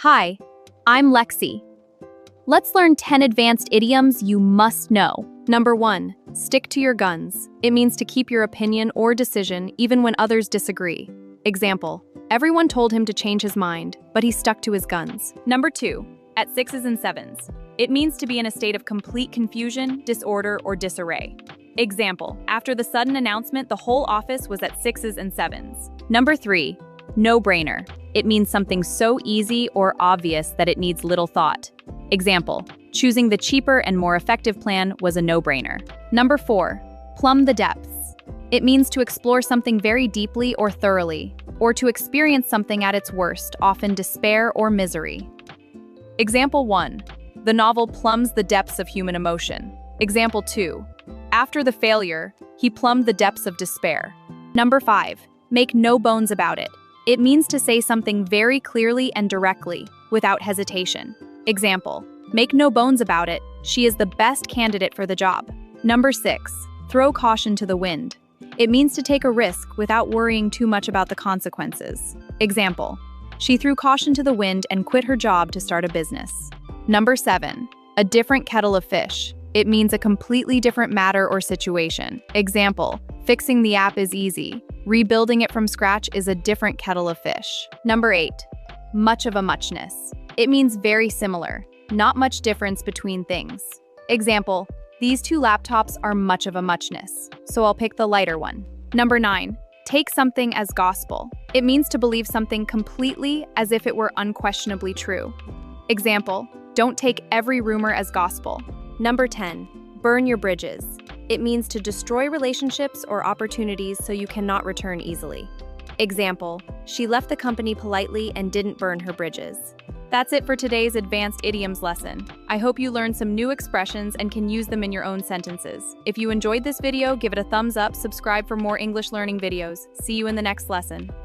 Hi, I'm Lexi. Let's learn 10 advanced idioms you must know. Number 1, stick to your guns. It means to keep your opinion or decision even when others disagree. Example, everyone told him to change his mind, but he stuck to his guns. Number 2, at sixes and sevens. It means to be in a state of complete confusion, disorder, or disarray. Example, after the sudden announcement, the whole office was at sixes and sevens. Number 3, no-brainer. It means something so easy or obvious that it needs little thought. Example, choosing the cheaper and more effective plan was a no-brainer. Number 4, plumb the depths. It means to explore something very deeply or thoroughly, or to experience something at its worst, often despair or misery. Example 1, the novel plumbs the depths of human emotion. Example 2, after the failure, he plumbed the depths of despair. Number 5, make no bones about it. It means to say something very clearly and directly, without hesitation. Example, make no bones about it, she is the best candidate for the job. Number 6, throw caution to the wind. It means to take a risk without worrying too much about the consequences. Example, she threw caution to the wind and quit her job to start a business. Number 7, a different kettle of fish. It means a completely different matter or situation. Example, fixing the app is easy. Rebuilding it from scratch is a different kettle of fish. Number 8, much of a muchness. It means very similar, not much difference between things. Example, these two laptops are much of a muchness, so I'll pick the lighter one. Number 9, take something as gospel. It means to believe something completely as if it were unquestionably true. Example, don't take every rumor as gospel. Number 10, burn your bridges. It means to destroy relationships or opportunities so you cannot return easily. Example, she left the company politely and didn't burn her bridges. That's it for today's advanced idioms lesson. I hope you learned some new expressions and can use them in your own sentences. If you enjoyed this video, give it a thumbs up, subscribe for more English learning videos. See you in the next lesson.